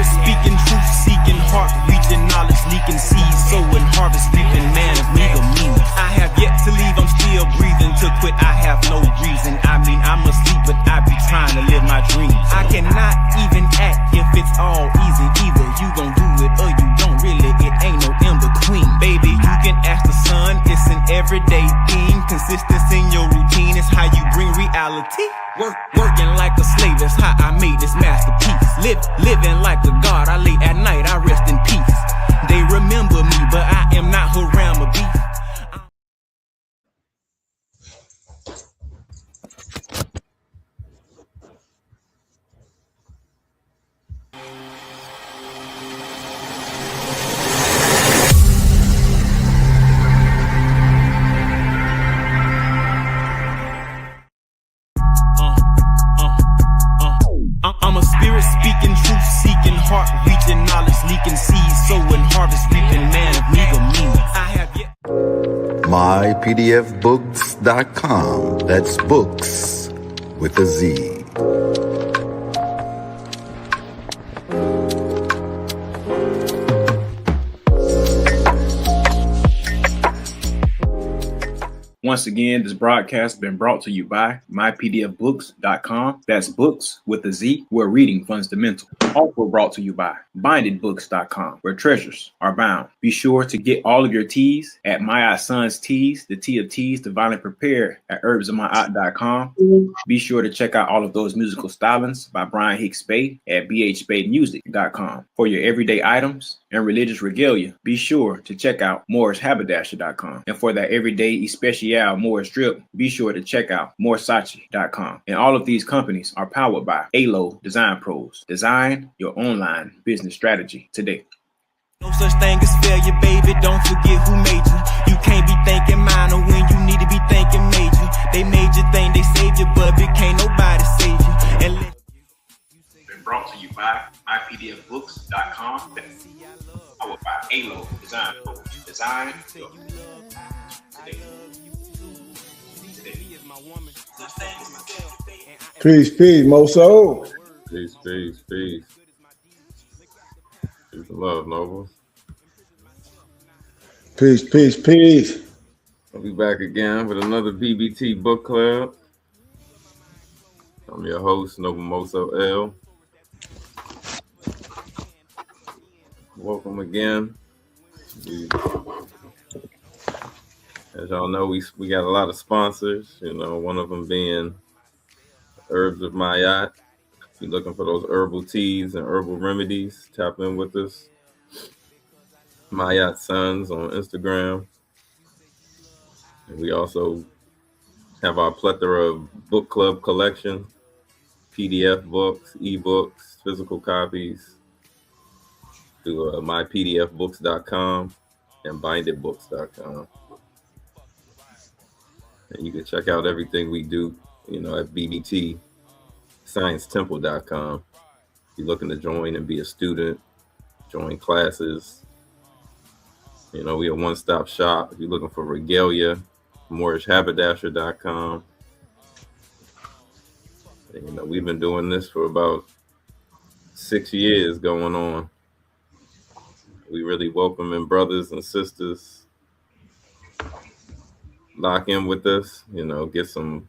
spirit speaking, truth seeking, heart reaching, knowledge leaking, seeds sowing, harvest reaping, man of meager means. I have yet to leave, I'm still breathing. To quit, I have no reason. I mean, I'm asleep, but I be trying to live my dreams. I cannot even act if it's all easy. Either you gon' do it or you don't. Really, it ain't no in between. Baby, you can ask the sun. It's an everyday thing. Consistency in your routine is how you bring reality. Working like a slave is how I made this masterpiece. Living like a god, I lay at night, I rest in peace. They remember me, but I am not Haram or beef. I'm a spirit speaking, truth seeking, heart reaching, knowledge leaking, seeds sowing, harvest reaping, man of meager means. I have yet. mypdfbooks.com. That's books with a Z. Once again, this broadcast has been brought to you by mypdfbooks.com. That's books with a Z, where reading fundamental. Also brought to you by bindedbooks.com, where treasures are bound. Be sure to get all of your teas at My Son's Teas, the tea of teas, divinely prepared at herbsofmyaunt.com. Be sure to check out all of those musical stylings by Brian Hicks Bay at bhbaymusic.com. For your everyday items and religious regalia, be sure to check out moorshaberdasher.com. And for that everyday especial Moor strip, be sure to check out moorsachi.com. And all of these companies are powered by ALO Design Pros. Design your online business strategy today. No such thing as failure, baby. Don't forget who made you. You can't be thinking minor when you need to be thinking major. They made you think they saved you, but can't nobody save you. And been brought to you by mypdfbooks.com. Powered by ALO Design Pros. Design your today. Peace, Moso. Peace. Peace and love, Noble. Peace. I'll be back again with another BBT book club. I'm your host, Noble Moso L. Welcome again. As y'all know, we got a lot of sponsors, one of them being Herbs of Mayat. If you're looking for those herbal teas and herbal remedies, tap in with us. Mayat Sons on Instagram. And we also have our plethora of book club collection, PDF books, ebooks, physical copies through mypdfbooks.com and bindedbooks.com. And you can check out everything we do, at bbtsciencetemple.com. If you're looking to join and be a student, join classes, we a one-stop shop. If you're looking for regalia, moorshaberdasher.com. And, we've been doing this for about 6 years going on. We really welcome in brothers and sisters. Lock in with us, get some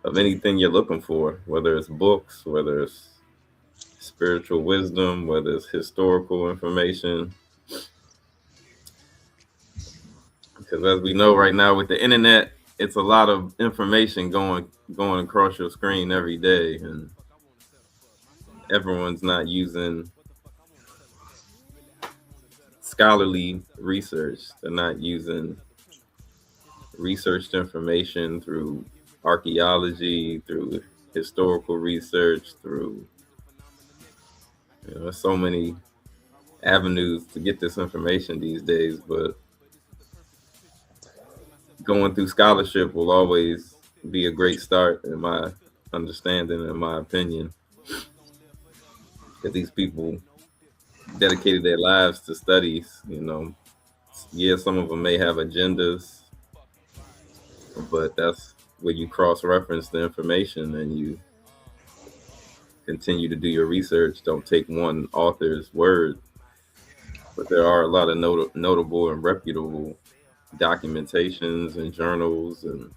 of anything you're looking for, whether it's books, whether it's spiritual wisdom, whether it's historical information. Because as we know right now with the internet, it's a lot of information going across your screen every day, and everyone's not using scholarly research. They're not using researched information through archaeology, through historical research, through so many avenues to get this information these days, but going through scholarship will always be a great start, in my understanding, in my opinion, because these people dedicated their lives to studies. Some of them may have agendas, but that's where you cross-reference the information and you continue to do your research. Don't take one author's word, but there are a lot of notable and reputable documentations and journals, and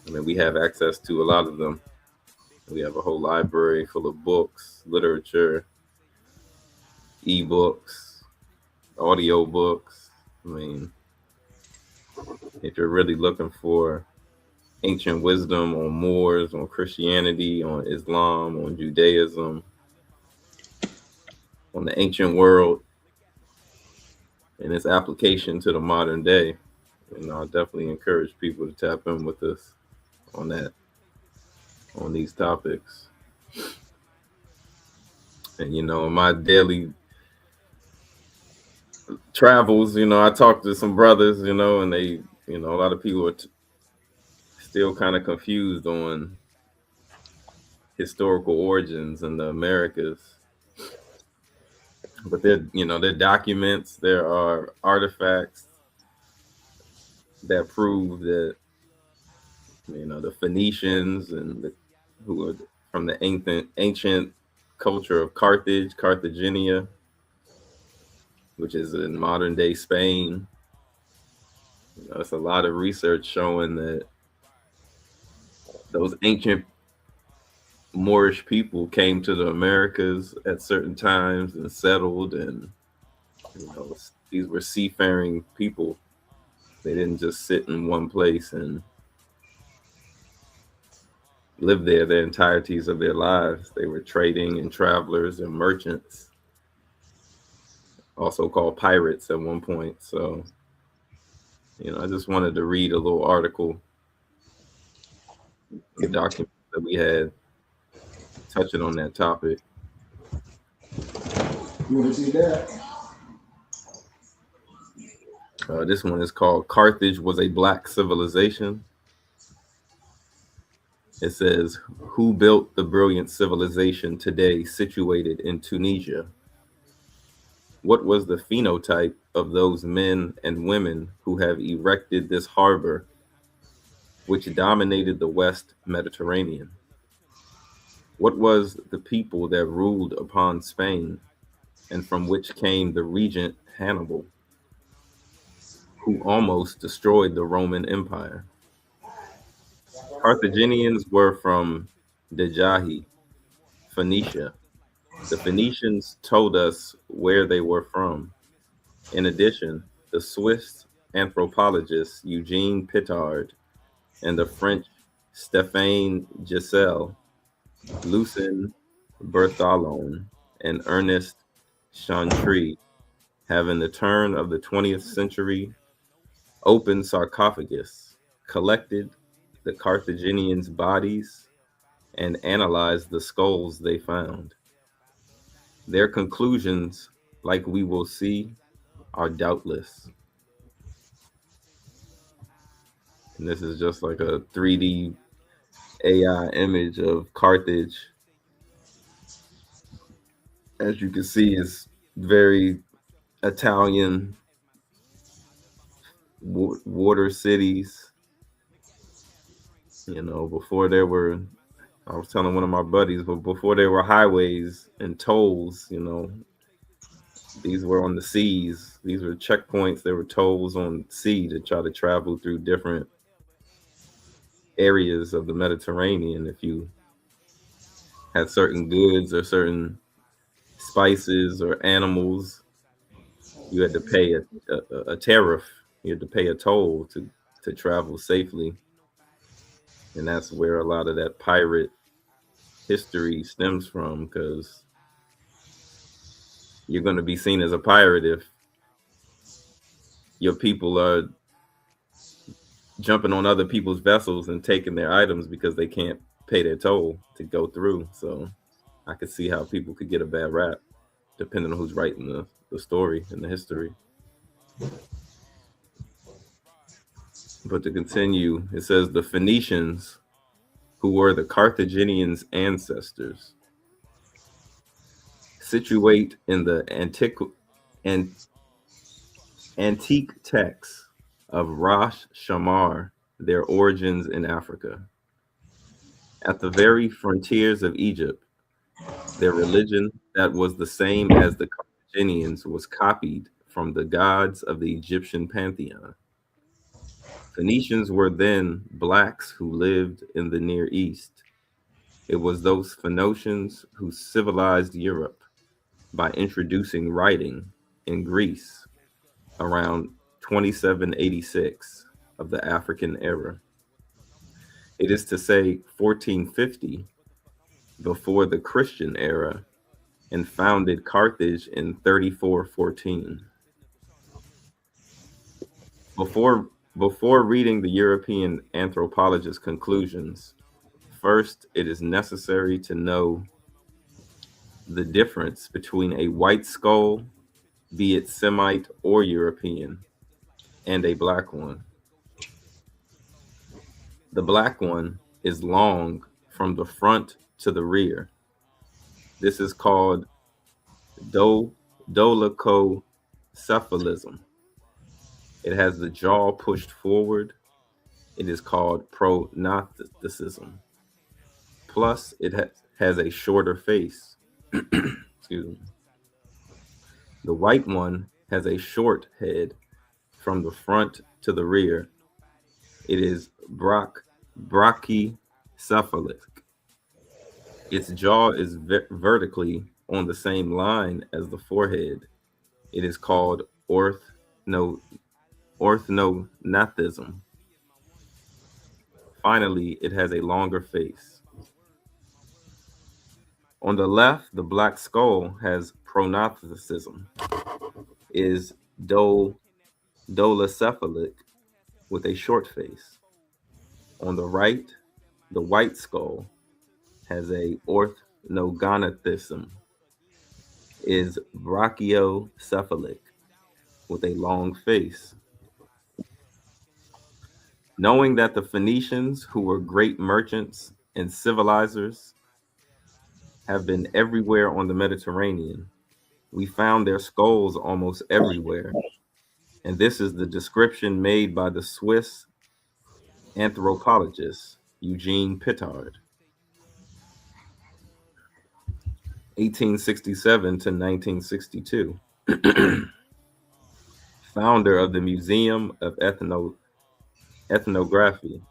I mean, we have access to a lot of them. We have a whole library full of books, literature, ebooks, audio books. I mean, if you're really looking for ancient wisdom on Moors, on Christianity, on Islam, on Judaism, on the ancient world, and its application to the modern day, I definitely encourage people to tap in with us on that, on these topics. And in my daily travels, I talk to some brothers, and they, a lot of people are still kind of confused on historical origins in the Americas. But they're documents, there are artifacts that prove that, the Phoenicians and who are from the ancient culture of Carthage, Carthagenia, which is in modern day Spain. It's a lot of research showing that those ancient Moorish people came to the Americas at certain times and settled, and these were seafaring people. They didn't just sit in one place and live there the entireties of their lives. They were trading and travelers and merchants, also called pirates at one point. So, I just wanted to read a little article, the document that we had touching on that topic. You want to see that? This one is called Carthage Was a Black Civilization. It says, who built the brilliant civilization today situated in Tunisia? What was the phenotype of those men and women who have erected this harbor, which dominated the West Mediterranean? What was the people that ruled upon Spain, and from which came the regent Hannibal, who almost destroyed the Roman Empire? Carthaginians were from Dejahi, Phoenicia. The Phoenicians told us where they were from. In addition, the Swiss anthropologist Eugene Pitard and the French Stéphane Giselle, Lucien Berthelon, and Ernest Chantry have in the turn of the 20th century opened sarcophagus, collected the Carthaginians' bodies, and analyzed the skulls they found. Their conclusions, like we will see, are doubtless. And this is just like a 3D AI image of Carthage. As you can see, it's very Italian water cities. Before there were, I was telling one of my buddies, but before there were highways and tolls, these were on the seas. These were checkpoints. There were tolls on sea to try to travel through different areas of the Mediterranean. If you had certain goods or certain spices or animals, you had to pay a tariff. You had to pay a toll to travel safely. And that's where a lot of that pirate history stems from, because you're going to be seen as a pirate if your people are jumping on other people's vessels and taking their items because they can't pay their toll to go through. So I could see how people could get a bad rap depending on who's writing the story and the history. But to continue, it says the Phoenicians, who were the Carthaginians' ancestors, situate in the antique texts of Ras Shamar their origins in Africa. At the very frontiers of Egypt, their religion that was the same as the Carthaginians was copied from the gods of the Egyptian pantheon. Phoenicians were then blacks who lived in the Near East. It was those Phoenicians who civilized Europe by introducing writing in Greece around 2786 of the African era. It is to say 1450 before the Christian era, and founded Carthage in 3414. Before reading the European anthropologist's conclusions, first it is necessary to know the difference between a white skull, be it Semite or European, and a black one. The black one is long from the front to the rear. This is called dolichocephalism. It has the jaw pushed forward. It is called prognathism. Plus, it has a shorter face. Excuse me. The white one has a short head from the front to the rear. It is brachycephalic. Its jaw is vertically on the same line as the forehead. It is called orthognathism. Finally, it has a longer face. On the left, the black skull has prognathism, is dolichocephalic with a short face. On the right, the white skull has a orthognathism, is brachiocephalic with a long face. Knowing that the Phoenicians, who were great merchants and civilizers, have been everywhere on the Mediterranean, we found their skulls almost everywhere. And this is the description made by the Swiss anthropologist Eugene Pittard, 1867 to 1962, founder of the Museum of Ethnography,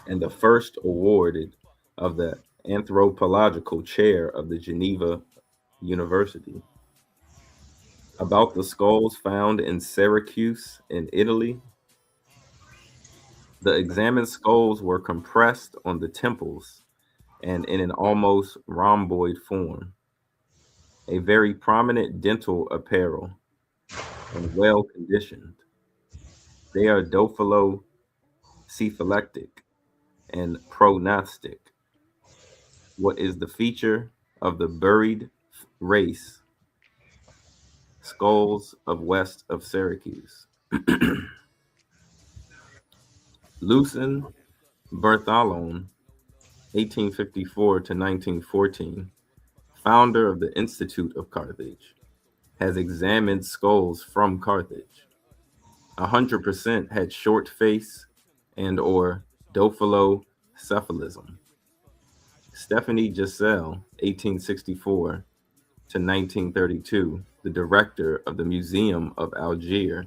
and the first awarded of the anthropological chair of the Geneva University. About the skulls found in Syracuse in Italy, the examined skulls were compressed on the temples and in an almost rhomboid form, a very prominent dental apparel and well conditioned. They are dolichocephalic and prognostic. What is the feature of the buried race skulls of west of Syracuse? Lucien Berthelon, 1854 to 1914, founder of the Institute of Carthage, has examined skulls from Carthage. 100% had short face and or dolichocephalism. Stephanie Giselle, 1864 to 1932, the director of the Museum of Algiers,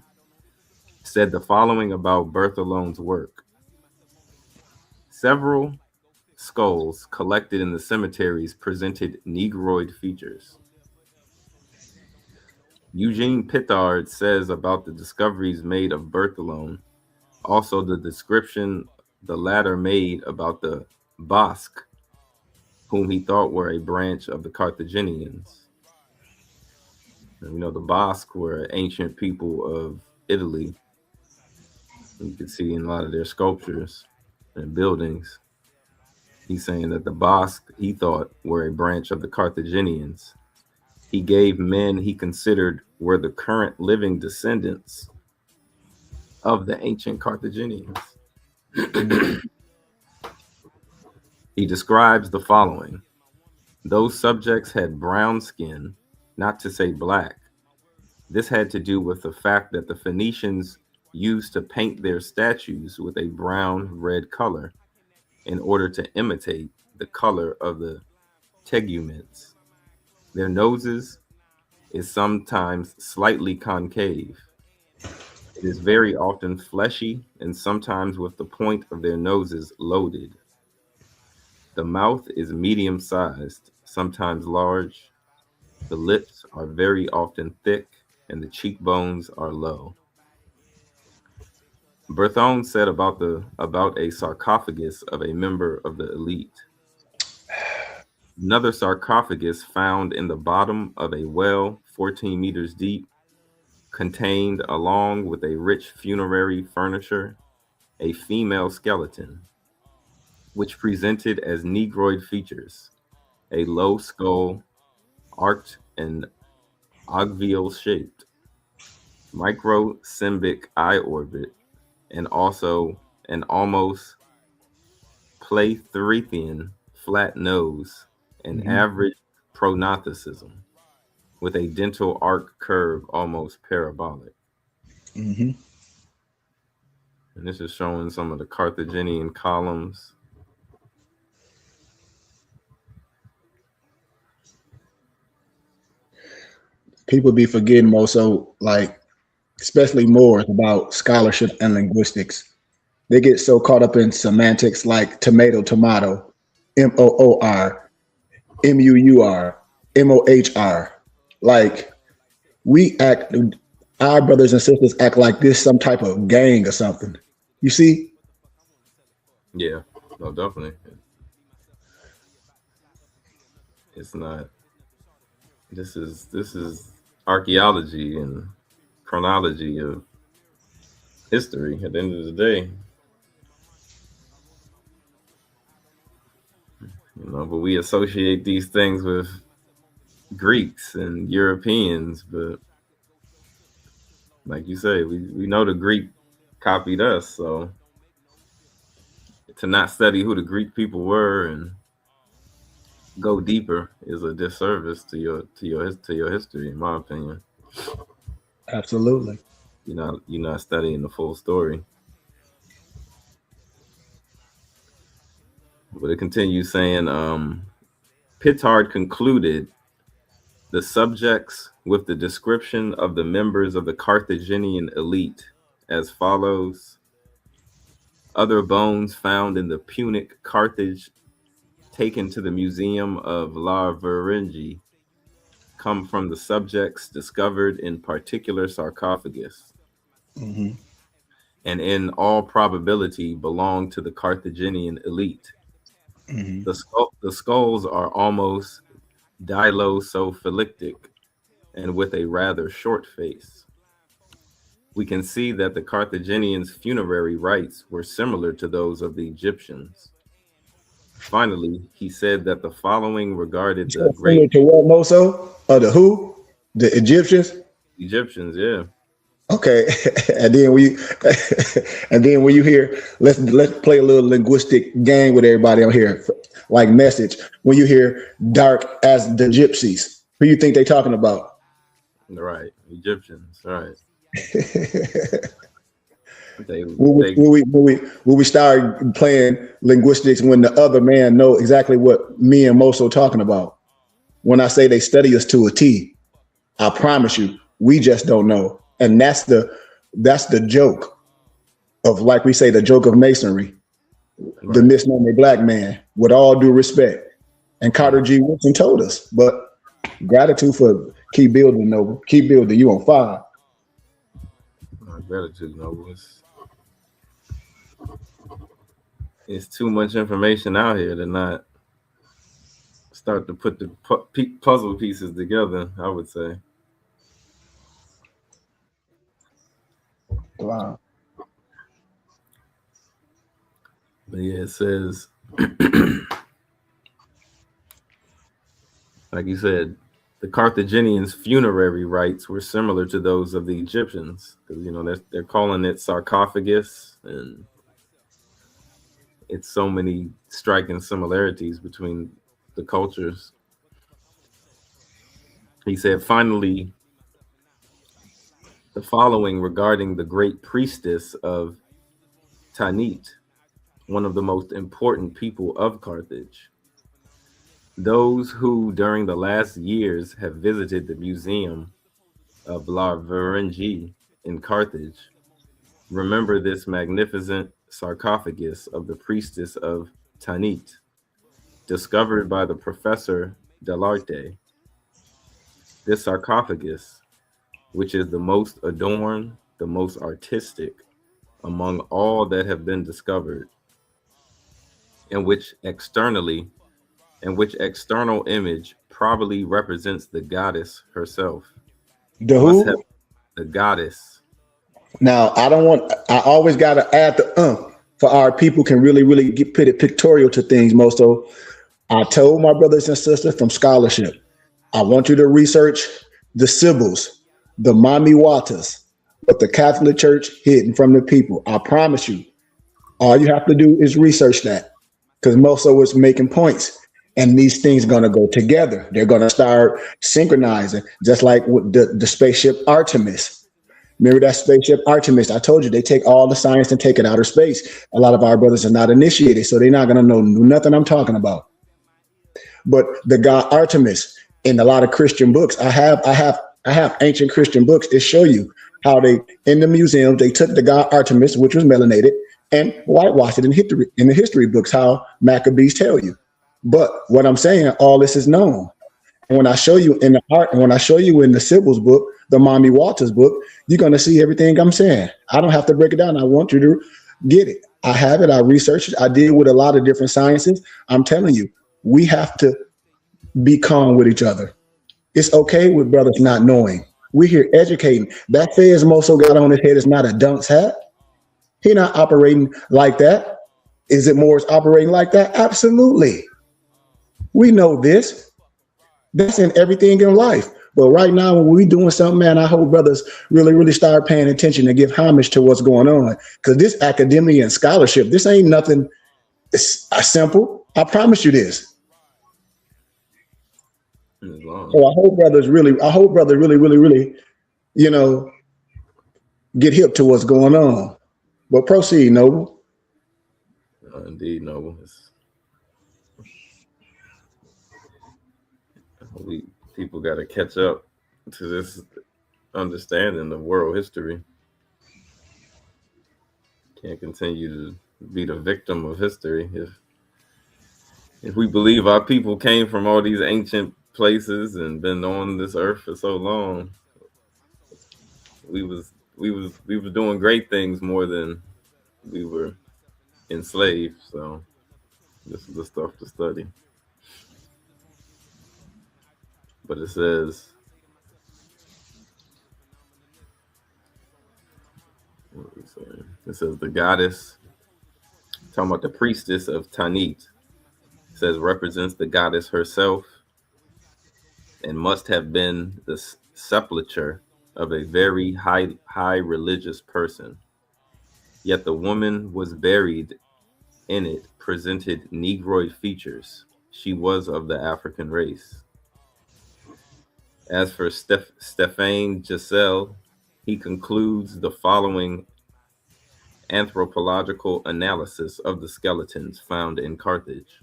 said the following about Berthelon's work. Several skulls collected in the cemeteries presented Negroid features. Eugene Pittard says about the discoveries made of Berthelon, also the description the latter made about the Basque, whom he thought were a branch of the Carthaginians. And, the Basque were ancient people of Italy. You can see in a lot of their sculptures and buildings. He's saying that the Basque, he thought, were a branch of the Carthaginians. He gave men he considered were the current living descendants of the ancient Carthaginians. He describes the following. Those subjects had brown skin, not to say black. This had to do with the fact that the Phoenicians used to paint their statues with a brown red color, in order to imitate the color of the teguments. Their noses is sometimes slightly concave. It is very often fleshy and sometimes with the point of their noses loaded. The mouth is medium sized, sometimes large. The lips are very often thick and the cheekbones are low. Berthone said about a sarcophagus of a member of the elite. Another sarcophagus found in the bottom of a well 14 meters deep contained, along with a rich funerary furniture, a female skeleton, which presented as negroid features, a low skull, arched and ogvial shaped, microcymbic eye orbit, and also an almost Platyrrhinian flat nose and average prognathism, with a dental arc curve almost parabolic. Mm-hmm. And this is showing some of the Carthaginian columns. People be forgetting more so, like, especially more about scholarship and linguistics. They get so caught up in semantics like tomato, tomato, Moor, Muur, Mohr. Like, we act, our brothers and sisters act like this some type of gang or something. You see? Yeah, no, definitely. It's not. This is archaeology and chronology of history at the end of the day. You know, but we associate these things with Greeks and Europeans, but like you say, we know the Greek copied us, so to not study who the Greek people were and go deeper is a disservice to your history, in my opinion. Absolutely. You're not studying the full story. But it continues saying, Pittard concluded the subjects with the description of the members of the Carthaginian elite as follows. Other bones found in the Punic Carthage taken to the Museum of La Varengie come from the subjects discovered in particular sarcophagus, Mm-hmm. and in all probability belong to the Carthaginian elite. Mm-hmm. The skulls are almost dilosophilitic and with a rather short face. We can see that the Carthaginians' funerary rites were similar to those of the Egyptians. Finally, he said that the following regarded the Similar great to what, Moso? The who? The Egyptians? Egyptians, yeah. Okay. and then when you hear, let's play a little linguistic game with everybody on here, like message. When you hear dark as the gypsies, who you think they talking about? Right, Egyptians, right. Will we start playing linguistics when the other man know exactly what me and Moso talking about? When I say they study us to a T, I promise you, we just don't know. And that's the joke of, like we say, the joke of masonry, right. The misnomer black man, with all due respect. And Carter G. Woodson told us, but gratitude for keep building, Noble. Keep building. You on fire. Gratitude, Noble. It's too much information out here to not start to put the puzzle pieces together, I would say. Wow. But yeah, it says, like you said, the Carthaginians' funerary rites were similar to those of the Egyptians, because they're calling it sarcophagus, and it's so many striking similarities between the cultures. He said, finally, the following regarding the great priestess of Tanit, one of the most important people of Carthage. Those who, during the last years, have visited the Museum of La Varengie in Carthage remember this magnificent sarcophagus of the priestess of Tanit, discovered by the professor Delarte. This sarcophagus, which is the most adorned, the most artistic among all that have been discovered, and which external image probably represents the goddess herself, The must have who? the goddess. Now, I always got to add the for our people can really get put it pictorial to things, most. So I told my brothers and sisters from scholarship, I want you to research the Sibyls, the Mami Watas, what the Catholic Church hidden from the people. I promise you, all you have to do is research that because most of us making points. And these things going to go together. They're going to start synchronizing, just like with the spaceship Artemis. Remember that spaceship Artemis? I told you they take all the science and take it outer space. A lot of our brothers are not initiated, so they're not going to know nothing I'm talking about. But the god Artemis in a lot of Christian books, I have ancient Christian books that show you how they in the museum they took the god Artemis, which was melanated, and whitewashed it in the history books. How Maccabees tell you. But what I'm saying, all this is known. And when I show you in the art, and when I show you in the Sybil's book, the Mommy Walters book, you're going to see everything I'm saying. I don't have to break it down. I want you to get it. I have it. I researched it. I deal with a lot of different sciences. I'm telling you, we have to be calm with each other. It's okay with brothers not knowing. We're here educating. That Fez Moso got on his head is not a dunce hat. He not operating like that. Is it Moore's operating like that? Absolutely. We know this. That's in everything in life. But right now, when we doing something, man, I hope brothers really start paying attention and give homage to what's going on. Because this academia and scholarship, this ain't nothing. It's simple. I promise you this. So I hope brothers really, you know, get hip to what's going on. But proceed, Noble. Indeed, Noble. People got to catch up to this understanding of world history. Can't continue to be the victim of history. If we believe our people came from all these ancient places and been on this earth for so long, we was doing great things more than we were enslaved. So this is the stuff to study. But it says, it says the goddess, talking about the priestess of Tanit, says represents the goddess herself and must have been the sepulcher of a very high religious person. Yet the woman was buried in it, presented Negroid features. She was of the African race. As for Stéphane Giselle, he concludes the following anthropological analysis of the skeletons found in Carthage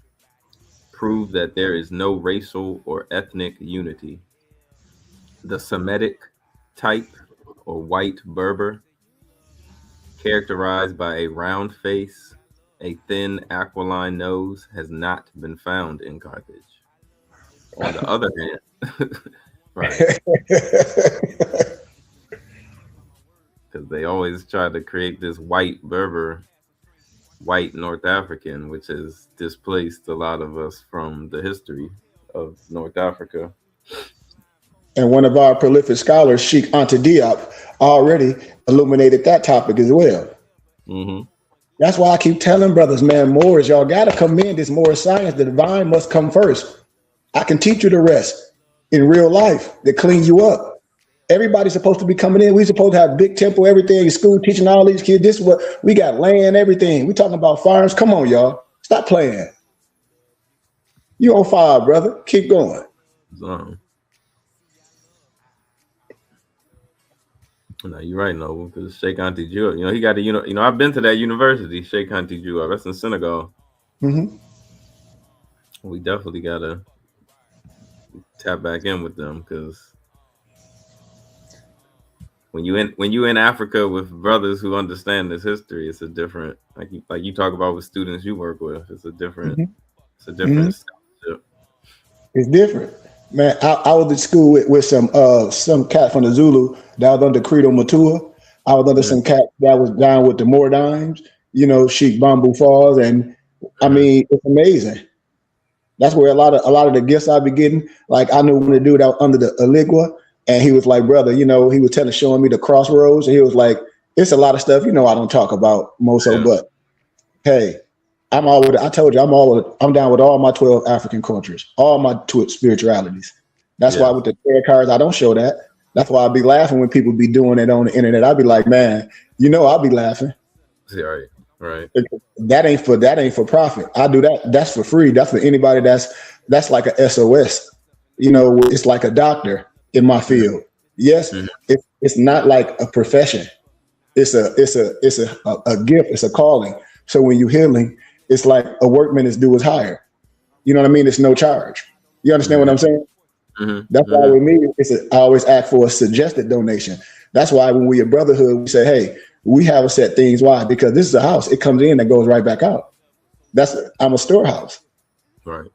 prove that there is no racial or ethnic unity. The Semitic type, or white Berber, characterized by a round face, a thin aquiline nose, has not been found in Carthage. On the other hand, right. Because they always try to create this white Berber, white North African, which has displaced a lot of us from the history of North Africa. And one of our prolific scholars, Sheikh Anta Diop, already illuminated that topic as well. Mm-hmm. That's why I keep telling brothers, man, Moors, y'all got to come in this Moor science. The divine must come first. I can teach you the rest in real life to clean you up. Everybody's supposed to be coming in. We supposed to have big temple, everything in school, teaching all these kids. This is what we got, land, everything. We talking about farms. Come on, y'all. Stop playing. You on fire, brother. Keep going. No, you're right, Noble, because Sheikh Ante Jew, he got a, I've been to that university, Sheikh Ante Jew. That's in Senegal. Mm-hmm. We definitely gotta tap back in with them, because when you in Africa with brothers who understand this history, it's a different, like you talk about with students you work with. It's a different Mm-hmm. scholarship. It's different, man. I was at school with some cat from the Zulu that was under Credo Matua. I was under some cat that was down with the Moor Dimes, Sheik Bamboo Falls, and I mean it's amazing. That's where a lot of the gifts I be getting. Like I knew one of the dude out under the Aligua, and he was like, brother, he was showing me the crossroads, and he was like, it's a lot of stuff, I don't talk about Moso, but hey, I told you, I'm down with all my 12 African cultures, all my spiritualities. That's why with the prayer cards, I don't show that. That's why I be laughing when people be doing it on the internet. I'd be like, man, I'll be laughing. Yeah, right. That ain't for profit. I do that. That's for free. That's for anybody that's like a SOS. It's like a doctor in my field. Yes, it's not like a profession. It's a gift. It's a calling. So when you're healing, it's like a workman is due his hire. You know what I mean? It's no charge. You understand what I'm saying? That's why with me, I always ask for a suggested donation. That's why when we a brotherhood, we say, hey, we have a set things. Why? Because this is a house. It comes in and goes right back out. I'm a storehouse. Right.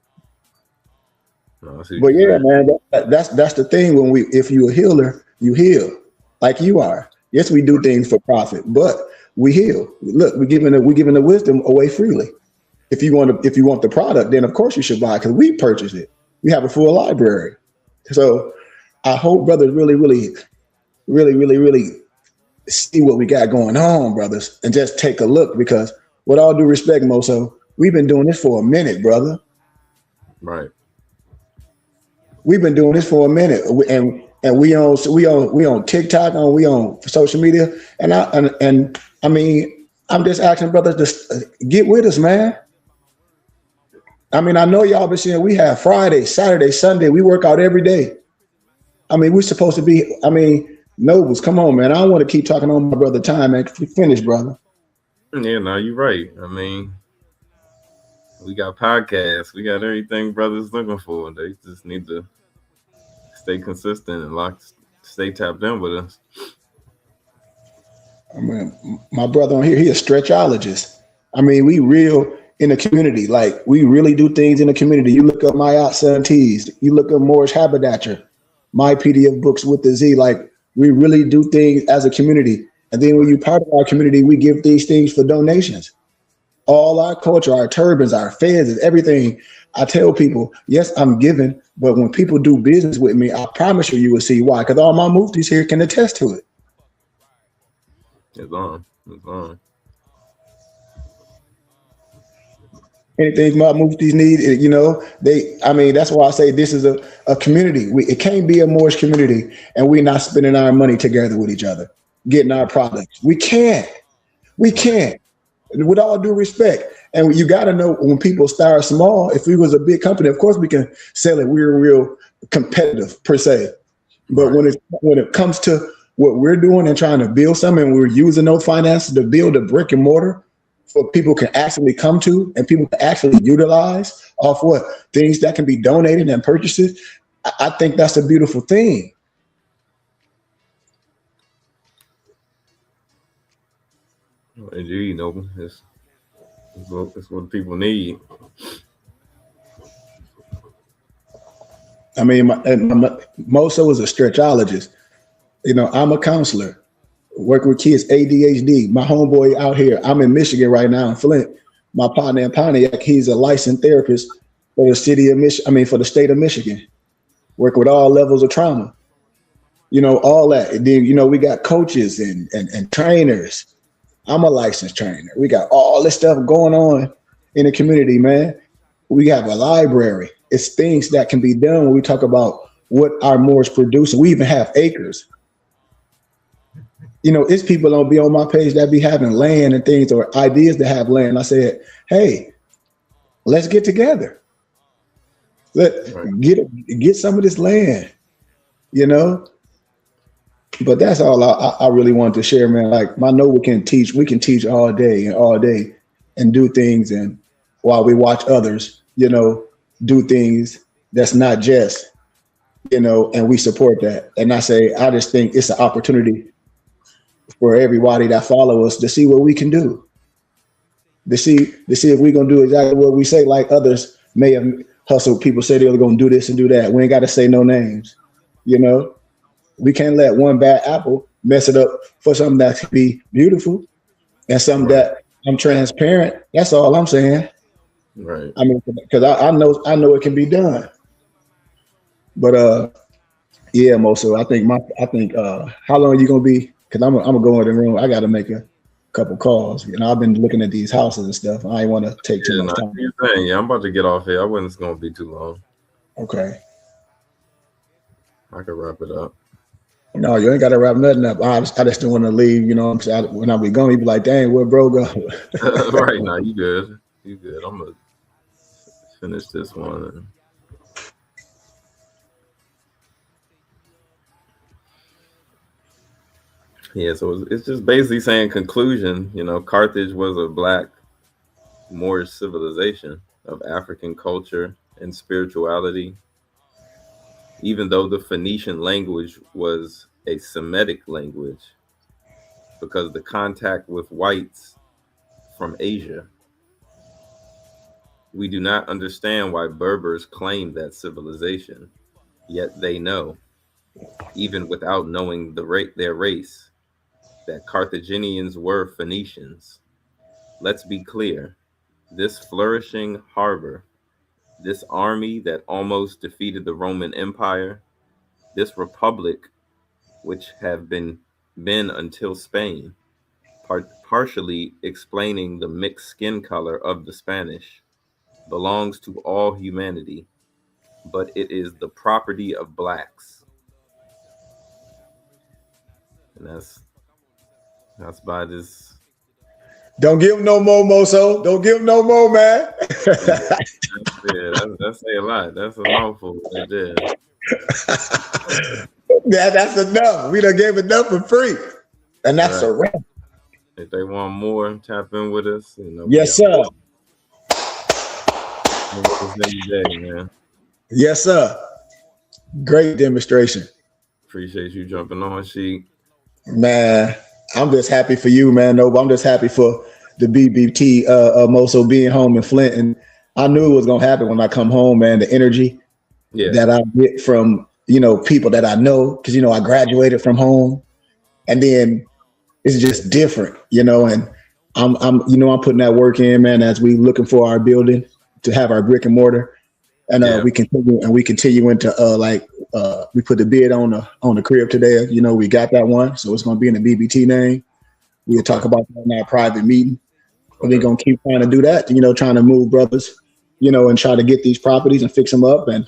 No, but yeah, man, that's the thing. If you're a healer, you heal like you are. Yes, we do things for profit, but we heal. Look, we're giving the wisdom away freely. If you want the product, then of course you should buy it because we purchased it. We have a full library. So I hope brothers really, really, really, really, really see what we got going on, brothers, and just take a look, because with all due respect, Moso, we've been doing this for a minute, brother. Right. We've been doing this for a minute, and we on TikTok, we on social media, and I mean, I'm just asking brothers to get with us, man. I mean, I know y'all been seeing we have Friday, Saturday, Sunday. We work out every day. I mean, we're supposed to be. I mean, Nobles, come on, man. I don't want to keep talking on my brother time, man. Finish, brother. Yeah, no, you're right. I mean, we got podcasts. We got everything brothers looking for. They just need to stay consistent and stay tapped in with us. I mean, my brother on here, he a stretchologist. I mean, we real in the community. Like, we really do things in the community. You look up my son Tees. You look up Moore's Haberdasher, my PDF books with the Z. Like, we really do things as a community. And then when you're part of our community, we give these things for donations. All our culture, our turbans, our fez, everything. I tell people, yes, I'm giving, but when people do business with me, I promise you will see why. Because all my muftis here can attest to it. It's on. Anything my muftis need, that's why I say this is a community. It can't be a Moorish community and we're not spending our money together with each other, getting our products. We can't. With all due respect. And you got to know, when people start small, if we was a big company, of course we can sell it. We're real competitive per se. But when it comes to what we're doing and trying to build something, and we're using those finances to build a brick and mortar for people can actually come to and people can actually utilize off what things that can be donated and purchases, I think that's a beautiful thing. Indeed, Noble. It's what people need. I mean, Moso is a stretchologist. I'm a counselor, working with kids, ADHD. My homeboy out here, I'm in Michigan right now, in Flint. My partner in Pontiac, he's a licensed therapist for the for the state of Michigan, working with all levels of trauma. All that. And then, we got coaches and trainers. I'm a licensed trainer. We got all this stuff going on in the community, man. We have a library. It's things that can be done when we talk about what our Moors produce. We even have acres. It's people don't be on my page that be having land and things or ideas to have land. I said, hey, let's get together. Get some of this land, But that's all I really wanted to share, man. Like, I know we can teach all day and do things, and while we watch others, do things that's not just, and we support that. And I just think it's an opportunity for everybody that follow us to see what we can do. To see if we're gonna do exactly what we say, like others may have hustled. People say they're gonna do this and do that. We ain't gotta say no names, We can't let one bad apple mess it up for something that could be beautiful and something that I'm transparent. That's all I'm saying. Right. I mean, because I know it can be done. But yeah, Moso, I think how long are you gonna be? Because I'm gonna go in the room. I gotta make a couple calls. I've been looking at these houses and stuff. I ain't want to take too much time. Yeah, I'm about to get off here. I wasn't gonna be too long. Okay. I can wrap it up. No, you ain't got to wrap nothing up. I just don't want to leave. I'm saying, when I be gone, you be like, dang, where bro go? Right now, you good. You good. I'm gonna finish this one. Yeah, so it's just basically saying conclusion. Carthage was a black Moorish civilization of African culture and spirituality. Even though the Phoenician language was a Semitic language, because the contact with whites from Asia, we do not understand why Berbers claim that civilization, yet they know, even without knowing their race, that Carthaginians were Phoenicians. Let's be clear, this flourishing harbor, this army that almost defeated the Roman Empire, this republic, which have been until Spain, partially explaining the mixed skin color of the Spanish, belongs to all humanity, but it is the property of blacks. And that's by this. Don't give no more, Moso. Don't give no more, man. That's a lot. That's a mouthful right there. That's enough. We done gave enough for free. And that's a wrap. If they want more, tap in with us. Yes, sir. Man. Yes, sir. Great demonstration. Appreciate you jumping on, Sheik. Man, I'm just happy for you, man. No, I'm just happy for the BBT Moso being home in Flint. And I knew it was gonna happen when I come home, man. The energy that I get from people that I know, because I graduated from home, and then it's just different, and I'm putting that work in, man, as we looking for our building to have our brick and mortar, and we continue into we put the bid on the crib today. We got that one, so it's gonna be in the BBT name. We'll talk about that in our private meeting. And we're gonna keep trying to do that, trying to move brothers, and try to get these properties and fix them up and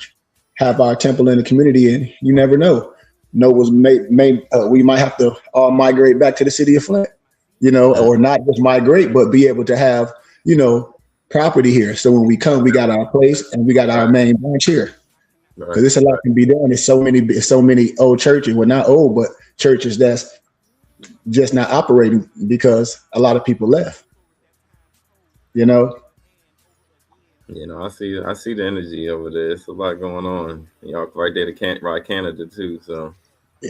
have our temple in the community. And you never know. We might have to all migrate back to the city of Flint, or not just migrate, but be able to have, property here. So when we come, we got our place and we got our main branch here. Because there's a lot can be done. There's so many old churches. Well, not old, but churches that's just not operating because a lot of people left. I see the energy over there. It's a lot going on. Y'all right there to Canada too. So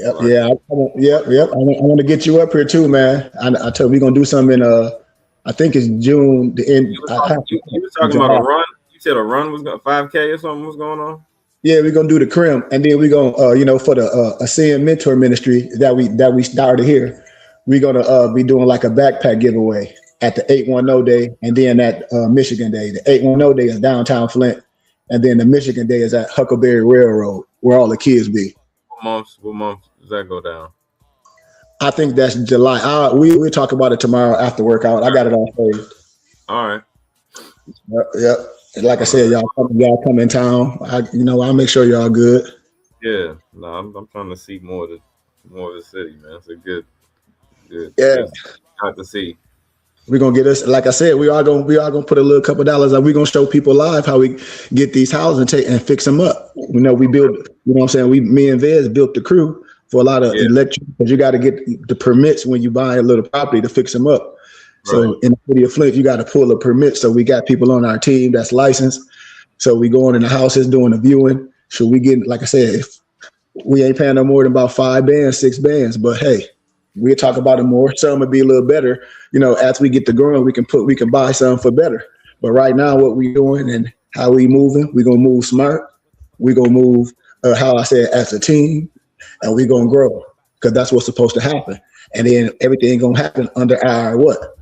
I want to get you up here too, man. I told we gonna do something in I think it's June. The end. You was talking about a run. You said a run was going 5K or something was going on. Yeah, we're gonna do the crim, and then we're gonna for the Ascend Mentor Ministry that we started here, we're gonna be doing like a backpack giveaway at the 810 day, and then at Michigan Day. The 810 day is downtown Flint, and then the Michigan Day is at Huckleberry Railroad, where all the kids be. What month does that go down? I think that's July. We'll talk about it tomorrow after workout. I got it all saved. All right. Yep. Like I said, y'all come in town. I'll make sure y'all good. Yeah. No, I'm trying to see more of the city, man. It's a good. Yeah. Got to see. We're gonna get us, like I said, we are gonna put a little couple dollars up. We're gonna show people live how we get these houses and fix them up. We build, me and Vez built the crew for a lot of electric, because you got to get the permits when you buy a little property to fix them up. So in the city of Flint, you got to pull a permit. So we got people on our team that's licensed. So we going in the houses doing the viewing. So we get, like I said, if we ain't paying no more than about 5 bands, 6 bands. But hey, we'll talk about it more. Some would be a little better. You know, as we get to growing, we can buy some for better. But right now, what we doing and how we moving, we gonna move smart. We gonna move, how I said, as a team, and we gonna grow, because that's what's supposed to happen. And then everything gonna happen under our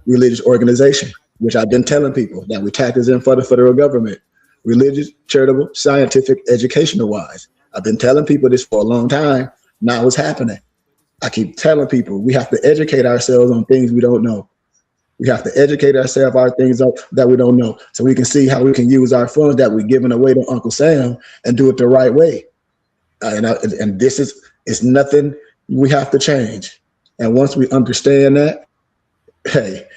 religious organization, which I've been telling people that we tax in for the federal government, religious, charitable, scientific, educational wise. I've been telling people this for a long time. Now it's happening. I keep telling people we have to educate ourselves on things we don't know. We have to educate ourselves on things that we don't know, so we can see how we can use our funds that we're giving away to Uncle Sam and do it the right way. And this is nothing we have to change. And once we understand that, hey,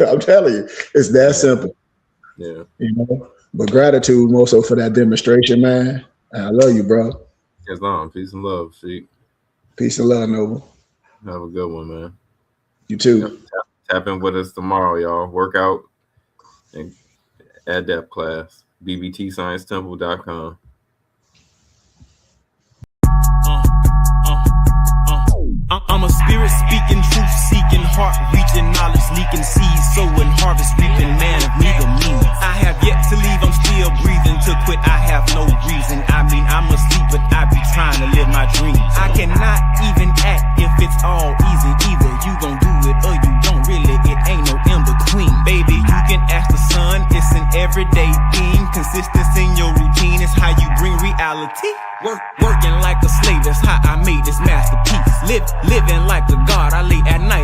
I'm telling you, it's that simple. Yeah. You know, but gratitude more so for that demonstration, man. And I love you, bro. Yes, on. Peace and love, Sheik. Peace and love, Noble. Have a good one, man. You too. Tap in with us tomorrow, y'all. Work out and adept class. bbtsciencetemple.com. I'm a spirit speaking, truth seeking, heart reaching, knowledge leaking, seeds sowing, harvest reaping, man of meager meaning. I have yet to leave, I'm still breathing. To quit, I have no reason. I mean, I'm asleep, but I be trying to live my dreams. I cannot even act if it's all easy. Either you gon' do it or you don't. Really, it ain't no in between. Baby, you can ask the sun, it's an everyday theme. Consistency in your routine is how you bring reality. Working like a slave, that's how I made this masterpiece. Living like a god, I lay at night